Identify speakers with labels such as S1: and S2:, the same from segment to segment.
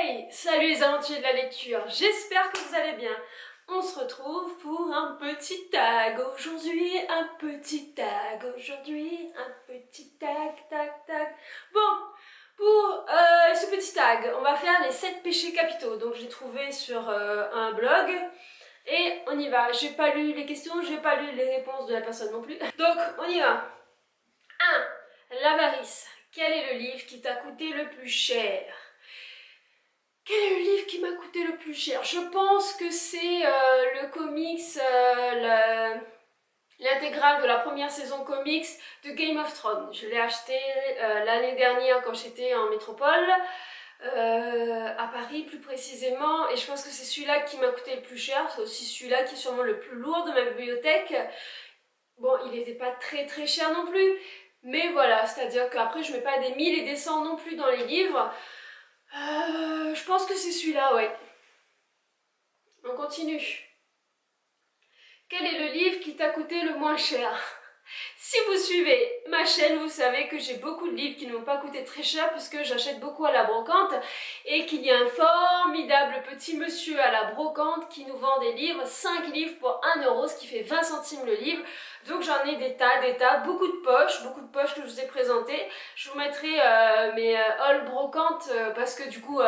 S1: Hey, salut les aventuriers de la lecture, j'espère que vous allez bien. On se retrouve pour un petit tag aujourd'hui, un petit tag aujourd'hui, un petit tag, tag, tag. Bon, pour ce petit tag, on va faire les 7 péchés capitaux. Donc j'ai trouvé sur un blog et on y va. J'ai pas lu les questions, j'ai pas lu les réponses de la personne non plus. Donc on y va. 1. L'avarice. Quel est le livre qui t'a coûté le plus cher? Quel est le livre qui m'a coûté le plus cher? Je pense que c'est le comics, l'intégrale de la première saison comics de Game of Thrones. Je l'ai acheté l'année dernière quand j'étais en métropole, à Paris plus précisément, et je pense que c'est celui-là qui m'a coûté le plus cher. C'est aussi celui-là qui est sûrement le plus lourd de ma bibliothèque. Bon, il n'était pas très très cher non plus, mais voilà, c'est-à-dire qu'après je mets pas des 1000 et des 100 non plus dans les livres. Je pense que c'est celui-là, ouais. On continue. Quel est le livre qui t'a coûté le moins cher? Si vous suivez ma chaîne, vous savez que j'ai beaucoup de livres qui ne m'ont pas coûté très cher puisque j'achète beaucoup à la brocante et qu'il y a un formidable petit monsieur à la brocante qui nous vend des livres, 5 livres pour 1 euro, ce qui fait 20 centimes le livre. Donc j'en ai des tas, beaucoup de poches que je vous ai présentées. Je vous mettrai mes hauls brocantes parce que du coup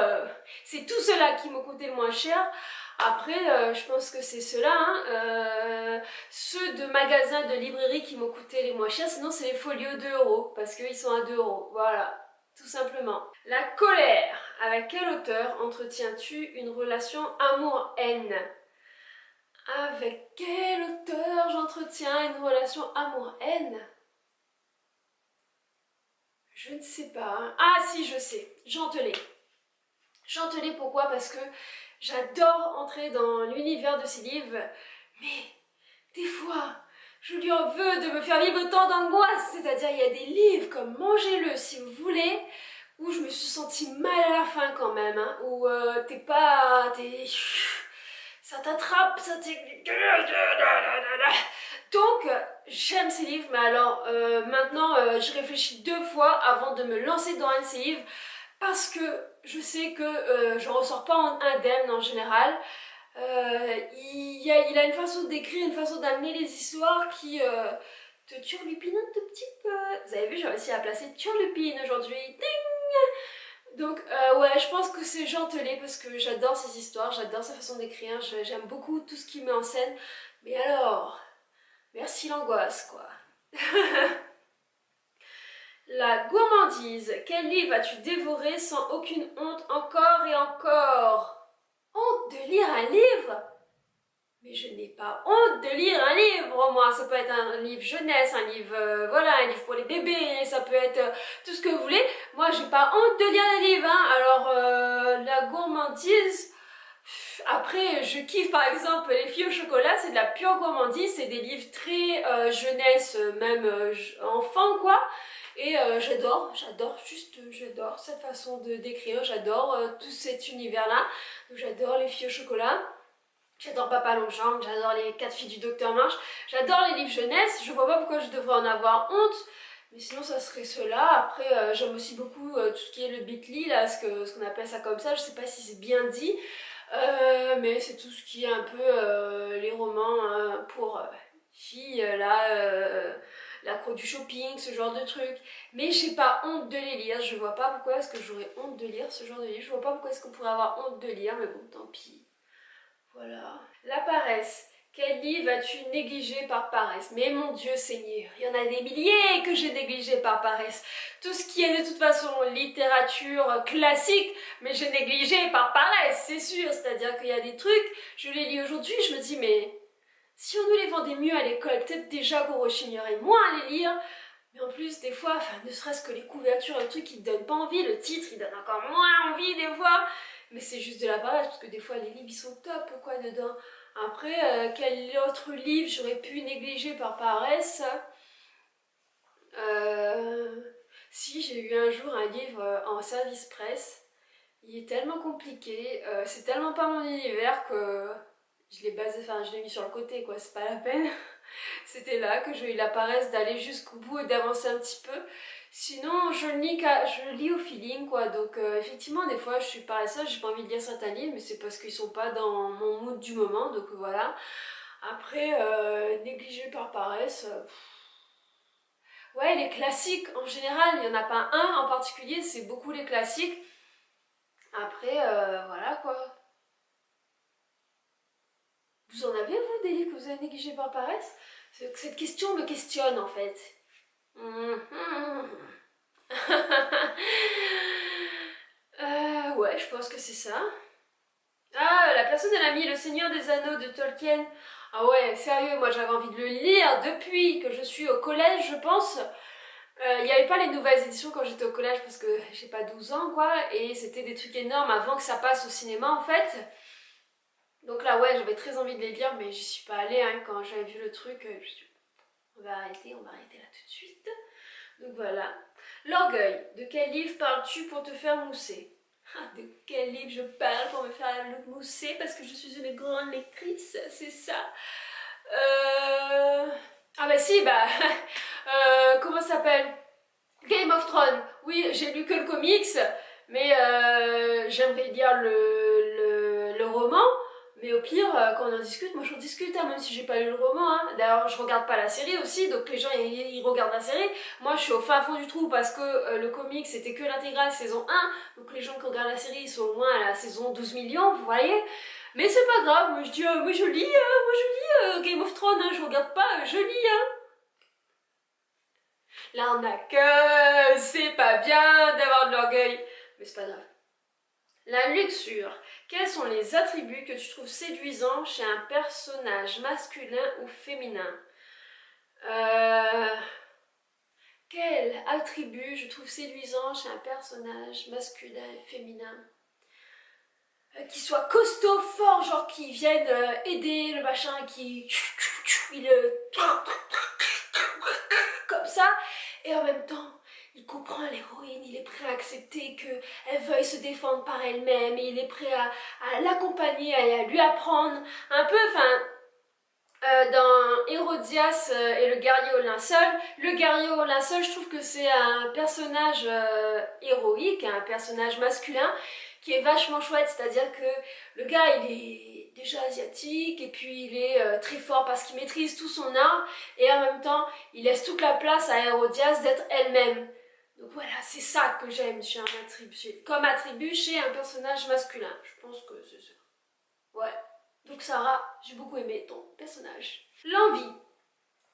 S1: c'est tout cela qui m'a coûté le moins cher. Après, je pense que c'est ceux-là, hein, ceux de magasins, de librairie qui m'ont coûté les moins chers, sinon c'est les folios 2 euros, parce qu'ils sont à 2 euros, voilà, tout simplement. La colère. Avec quel auteur entretiens-tu une relation amour-haine? Avec quel auteur j'entretiens une relation amour-haine? Je ne sais pas, hein. Ah si, je sais, Jean Telet. Jean Telet, pourquoi? Parce que j'adore entrer dans l'univers de ses livres, mais des fois, je lui en veux de me faire vivre autant d'angoisse. C'est-à-dire, il y a des livres comme Mangez-le si vous voulez, où je me suis sentie mal à la fin quand même, hein, où ça t'attrape, ça t'est... Donc, j'aime ces livres, mais alors maintenant, je réfléchis 2 fois avant de me lancer dans un de ces livres, parce que je sais que je ne ressors pas indemne en général. Il a une façon d'écrire, une façon d'amener les histoires qui te turlupine un tout petit peu. Vous avez vu, j'ai réussi à placer turlupine aujourd'hui. Ding! Donc ouais, je pense que c'est Jean Telet parce que j'adore ses histoires, j'adore sa façon d'écrire, j'aime beaucoup tout ce qu'il met en scène. Mais alors, merci l'angoisse quoi. La gourmandise. Quel livre as-tu dévoré sans aucune honte encore et encore? Honte de lire un livre? Mais je n'ai pas honte de lire un livre, moi. Ça peut être un livre jeunesse, un livre, voilà, un livre pour les bébés, ça peut être tout ce que vous voulez. Moi, j'ai pas honte de lire des livres, hein. Alors, la gourmandise, après, je kiffe par exemple Les Filles au chocolat, c'est de la pure gourmandise, c'est des livres très jeunesse, même enfant, quoi. Et j'adore cette façon de d'écrire, j'adore tout cet univers-là. J'adore Les Filles au chocolat. J'adore Papa Longchamp, j'adore les 4 filles du Docteur March, j'adore les livres jeunesse, je vois pas pourquoi je devrais en avoir honte, mais sinon ça serait cela. Après j'aime aussi beaucoup tout ce qui est le bitly, là, ce qu'on appelle ça comme ça, je sais pas si c'est bien dit, mais c'est tout ce qui est un peu les romans pour filles, la croix du shopping, ce genre de trucs. Mais j'ai pas honte de les lire, je vois pas pourquoi est-ce que j'aurais honte de lire ce genre de livre, je vois pas pourquoi est-ce qu'on pourrait avoir honte de lire, mais bon, tant pis. Voilà. La paresse. Quel livre as-tu négligé par paresse? Mais mon Dieu Seigneur, il y en a des milliers que j'ai négligé par paresse. Tout ce qui est de toute façon littérature classique, mais j'ai négligé par paresse, c'est sûr. C'est-à-dire qu'il y a des trucs, je les lis aujourd'hui, je me dis mais si on nous les vendait mieux à l'école, peut-être déjà qu'on rechignerait moins à les lire. Mais en plus, des fois, enfin, ne serait-ce que les couvertures, le truc, ils te donnent pas envie, le titre, il donne encore moins envie des fois. Mais c'est juste de la paresse, parce que des fois, les livres, ils sont top, quoi, dedans. Après, quel autre livre j'aurais pu négliger par paresse? Si, j'ai eu un jour un livre en service presse. Il est tellement compliqué, c'est tellement pas mon univers que je l'ai basé, enfin, je l'ai mis sur le côté, quoi, c'est pas la peine. C'était là que j'ai eu la paresse d'aller jusqu'au bout et d'avancer un petit peu. Sinon, je lis au feeling, quoi. Donc, effectivement, des fois, je suis paresseuse, j'ai pas envie de lire certains livres, mais c'est parce qu'ils sont pas dans mon mood du moment, donc voilà. Après, négligé par paresse. Ouais, les classiques, en général, il n'y en a pas un en particulier, c'est beaucoup les classiques. Après, voilà, quoi. Vous en avez, vous, des livres que vous avez négligés par paresse? Cette question me questionne, en fait. Mhm. Ouais, je pense que c'est ça. Ah, La personne de l'ami, Le Seigneur des Anneaux de Tolkien. Ah ouais, sérieux, moi j'avais envie de le lire depuis que je suis au collège, je pense. Il n'y avait pas les nouvelles éditions quand j'étais au collège parce que j'ai pas 12 ans, quoi. Et c'était des trucs énormes avant que ça passe au cinéma, en fait. Donc là, ouais, j'avais très envie de les lire, mais j'y suis pas allée, hein. Quand j'avais vu le truc, je me suis dit, on va arrêter là tout de suite. Donc voilà. L'orgueil. De quel livre parles-tu pour te faire mousser? Ah, de quel livre je parle pour me faire le mousser? Parce que je suis une grande lectrice, c'est ça. Ah bah si, bah... comment ça s'appelle? Game of Thrones. Oui, j'ai lu que le comics, mais j'aimerais lire le roman. Mais au pire, quand on en discute, moi j'en discute, hein, même si j'ai pas lu le roman. Hein. D'ailleurs, je regarde pas la série aussi, donc les gens ils regardent la série. Moi je suis au fin fond du trou parce que le comic c'était que l'intégrale saison 1, donc les gens qui regardent la série ils sont au moins à la saison 12 millions, vous voyez. Mais c'est pas grave, moi je dis, moi je lis, Game of Thrones, hein, je regarde pas, je lis. Hein. L'arnaqueuse, c'est pas bien d'avoir de l'orgueil, mais c'est pas grave. La luxure. Quels sont les attributs que tu trouves séduisants chez un personnage masculin ou féminin? Quel attribut je trouve séduisant chez un personnage masculin et féminin? Qui soit costaud, fort, genre qui vienne aider le machin, qui... il comme ça, et en même temps, il comprend l'héroïne, il est prêt à accepter qu'elle veuille se défendre par elle-même, et il est prêt à l'accompagner, à lui apprendre un peu, enfin... dans Hérodias et le guerrier au linceul, le guerrier au linceul, je trouve que c'est un personnage héroïque, un personnage masculin qui est vachement chouette, c'est-à-dire que le gars il est déjà asiatique et puis il est très fort parce qu'il maîtrise tout son art et en même temps il laisse toute la place à Hérodias d'être elle-même. Donc voilà, c'est ça que j'aime chez un attribut, comme attribut chez un personnage masculin. Je pense que c'est ça. Ouais. Donc Sarah, j'ai beaucoup aimé ton personnage. L'envie.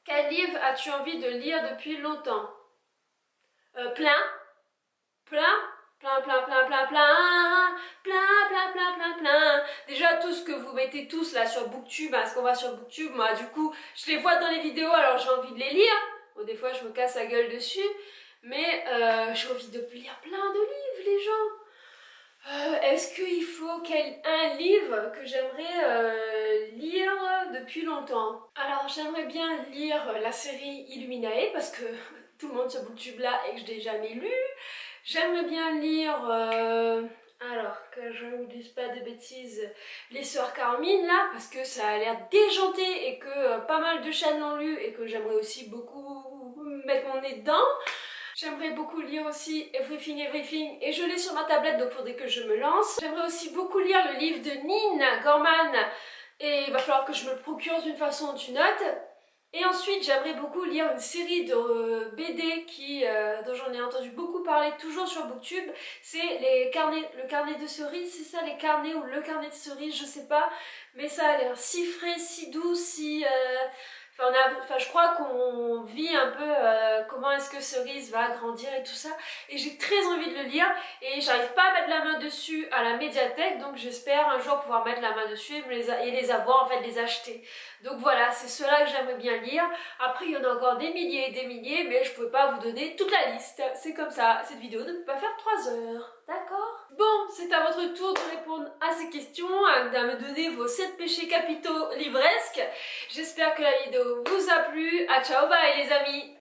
S1: Quel livre as-tu envie de lire depuis longtemps? Plein, plein, plein, plein, plein, plein, plein, plein, plein, plein, plein, plein. Déjà tout ce que vous mettez tous là sur Booktube, parce qu'on va sur Booktube, moi du coup, je les vois dans les vidéos, alors j'ai envie de les lire. Bon, des fois je me casse la gueule dessus, mais j'ai envie de lire plein de livres, les gens. Est-ce qu'il faut un livre que j'aimerais lire depuis longtemps? Alors j'aimerais bien lire la série Illuminae parce que tout le monde sur Booktube là et que je l'ai jamais lu. J'aimerais bien lire, alors que je ne vous dise pas de bêtises, les Sœurs Carmine là parce que ça a l'air déjanté et que pas mal de chaînes l'ont lu et que j'aimerais aussi beaucoup mettre mon nez dedans. J'aimerais beaucoup lire aussi Everything Everything et je l'ai sur ma tablette donc faudrait que je me lance. J'aimerais aussi beaucoup lire le livre de Nina Gorman et il va falloir que je me le procure d'une façon ou d'une autre. Et ensuite j'aimerais beaucoup lire une série de BD dont j'en ai entendu beaucoup parler toujours sur Booktube. C'est le carnet de cerises, c'est ça, les carnets ou le carnet de cerises, je sais pas. Mais ça a l'air si frais, si doux, si... Enfin, je crois qu'on vit un peu comment est-ce que Cerise va grandir et tout ça. Et j'ai très envie de le lire et j'arrive pas à mettre la main dessus à la médiathèque. Donc j'espère un jour pouvoir mettre la main dessus et les avoir, en fait, les acheter. Donc voilà, c'est cela que j'aimerais bien lire. Après, il y en a encore des milliers et des milliers, mais je pouvais pas vous donner toute la liste. C'est comme ça, cette vidéo ne peut pas faire 3 heures. D'accord? Bon, c'est à votre tour de répondre à ces questions, à me donner vos 7 péchés capitaux livresques. J'espère que la vidéo vous a plu. À ciao, bye les amis!